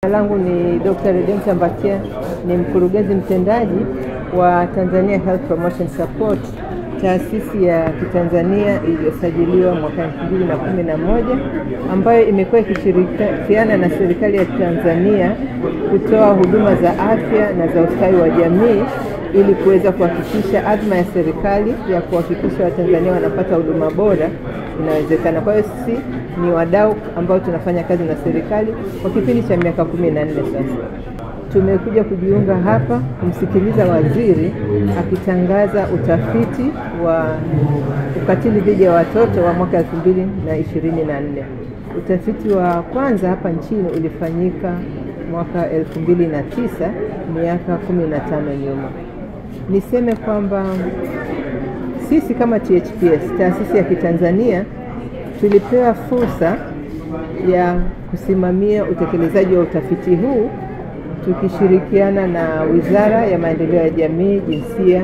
Langu ni Dr. Redempta Mbatia, ni mkurugenzi mtendaji wa Tanzania Health Promotion Support, taasisi ya Kitanzania iliyosajiliwa mwaka 2011 ambayo imekuwa ikishirikiana na serikali ya Tanzania kutoa huduma za afya na za ustawi wa jamii ili kuweza kuhakikisha azma ya serikali ya kuhakikisha Watanzania wanapata huduma bora inawezekana. Kwa hiyo sisi ni wadau ambao tunafanya kazi na serikali kwa kipindi cha miaka 14 sasa. Tumekuja kujiunga hapa kumsikiliza waziri akitangaza utafiti wa ukatili dhidi ya watoto wa mwaka 2024. Utafiti wa kwanza hapa nchini ulifanyika mwaka 2009, miaka 15 nyuma. Niseme kwamba sisi kama THPS, taasisi ya Kitanzania, tulipewa fursa ya kusimamia utekelezaji wa utafiti huu tukishirikiana na Wizara ya Maendeleo ya Jamii, Jinsia,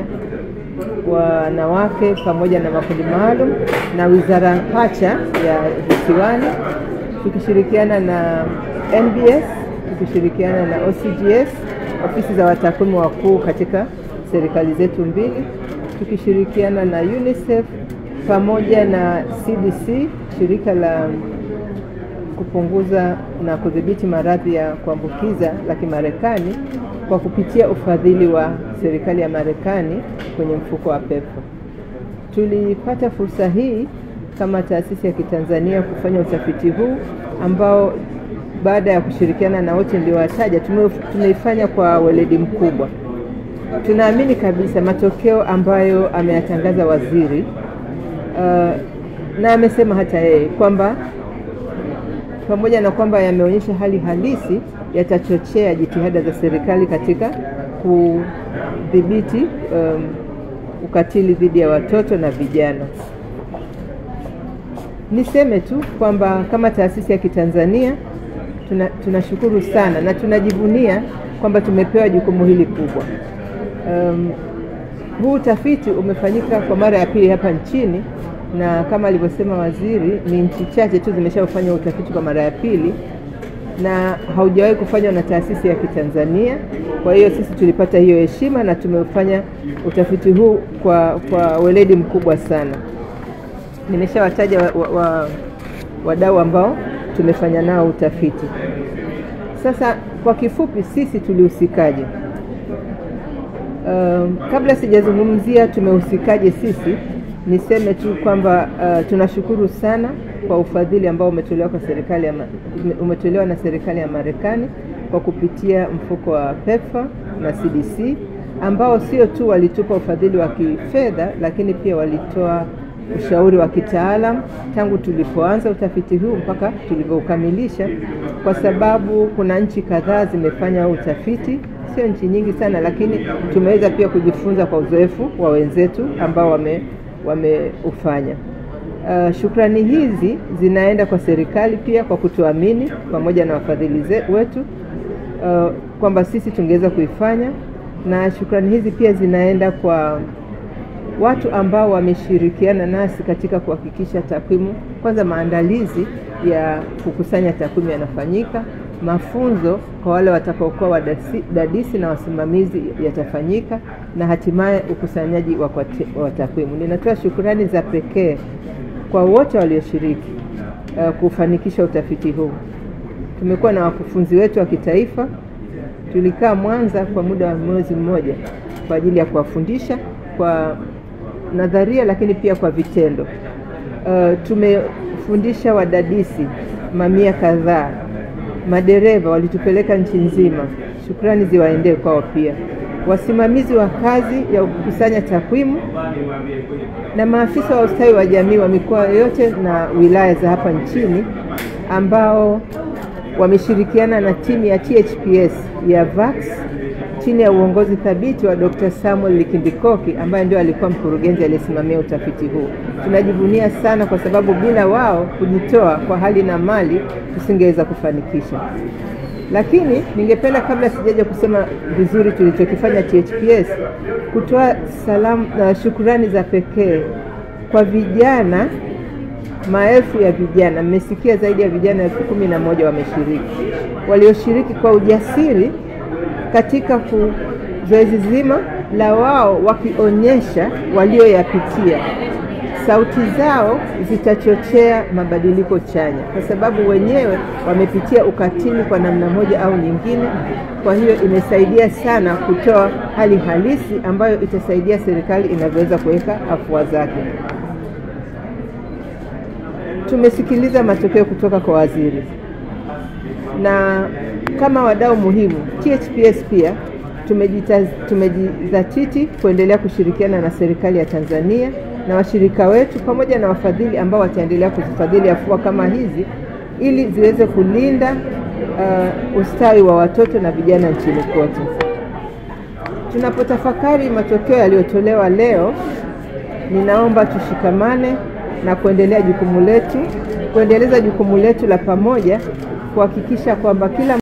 Wanawake pamoja na makundi maalum na Wizara Pacha ya Visiwani, tukishirikiana na NBS, tukishirikiana na OCGS, ofisi za watakwimu wakuu katika serikali zetu mbili, tukishirikiana na UNICEF pamoja na CDC, shirika la kupunguza na kudhibiti maradhi ya kuambukiza la Kimarekani, kwa kupitia ufadhili wa serikali ya Marekani kwenye mfuko wa PEPFAR. Tulipata fursa hii kama taasisi ya Kitanzania kufanya utafiti huu ambao baada ya kushirikiana na wote niliowataja tumeifanya kwa weledi mkubwa. Tunaamini kabisa matokeo ambayo ameyatangaza waziri na amesema hata yeye kwamba pamoja na kwamba yameonyesha hali halisi, yatachochea jitihada za serikali katika kudhibiti ukatili dhidi ya watoto na vijana. Niseme tu kwamba kama taasisi ya Kitanzania tunashukuru sana na tunajivunia kwamba tumepewa jukumu hili kubwa. Huu utafiti umefanyika kwa mara ya pili hapa nchini, na kama alivyosema waziri, ni nchi chache tu zimeshafanya utafiti kwa mara ya pili na haujawahi kufanywa na taasisi ya Kitanzania. Kwa hiyo sisi tulipata hiyo heshima na tumefanya utafiti huu kwa weledi mkubwa sana. Nimeshawataja wadau ambao tumefanya nao utafiti. Sasa kwa kifupi sisi tulihusikaje? Kabla sijazungumzia tumehusikaje sisi, niseme tu kwamba tunashukuru sana kwa ufadhili ambao umetolewa na serikali ya Marekani kwa kupitia mfuko wa PEPFAR na CDC, ambao sio tu walitupa ufadhili wa kifedha lakini pia walitoa ushauri wa kitaalamu tangu tulipoanza utafiti huu mpaka tulivyokamilisha, kwa sababu kuna nchi kadhaa zimefanya utafiti, sio nchi nyingi sana, lakini tumeweza pia kujifunza kwa uzoefu wa wenzetu ambao wameufanya. Shukrani hizi zinaenda kwa serikali pia kwa kutuamini pamoja na wafadhili wetu kwamba sisi tungeweza kuifanya, na shukrani hizi pia zinaenda kwa watu ambao wameshirikiana nasi katika kuhakikisha takwimu, kwanza maandalizi ya kukusanya takwimu yanafanyika, mafunzo kwa wale watakaokuwa wadadisi na wasimamizi yatafanyika, na hatimaye ukusanyaji wa takwimu. Ninatoa shukrani za pekee kwa wote walioshiriki kufanikisha utafiti huu. Tumekuwa na wakufunzi wetu wa kitaifa, tulikaa Mwanza kwa muda wa mwezi mmoja kwa ajili ya kuwafundisha kwa nadharia lakini pia kwa vitendo. Tumefundisha wadadisi mamia kadhaa, madereva walitupeleka nchi nzima, shukrani ziwaendee kwao pia, wasimamizi wa kazi ya kukusanya takwimu na maafisa wa ustawi wa jamii wa mikoa yote na wilaya za hapa nchini ambao wameshirikiana na timu ya THPS ya VAX chini ya uongozi thabiti wa Dr. Samuel Likindikoki ambaye ndio alikuwa mkurugenzi aliyesimamia utafiti huu. Tunajivunia sana kwa sababu bila wao kujitoa kwa hali na mali tusingeweza kufanikisha. Lakini ningependa kabla sijaje kusema vizuri tulichokifanya THPS, kutoa salamu na shukrani za pekee kwa vijana maelfu ya vijana, mmesikia zaidi ya vijana 11,000 wameshiriki, walioshiriki kwa ujasiri katika zoezi zima la wao wakionyesha walioyapitia. Sauti zao zitachochea mabadiliko chanya, kwa sababu wenyewe wamepitia ukatili kwa namna moja au nyingine. Kwa hiyo imesaidia sana kutoa hali halisi ambayo itasaidia serikali inavyoweza kuweka afua zake. Tumesikiliza matokeo kutoka kwa waziri, na kama wadau muhimu THPS pia tumejizatiti kuendelea kushirikiana na serikali ya Tanzania na washirika wetu pamoja na wafadhili ambao wataendelea kuzifadhili afua kama hizi ili ziweze kulinda ustawi wa watoto na vijana nchini kote. Tunapotafakari matokeo yaliyotolewa leo, ninaomba tushikamane na kuendeleza jukumu letu la pamoja kuhakikisha kwamba kila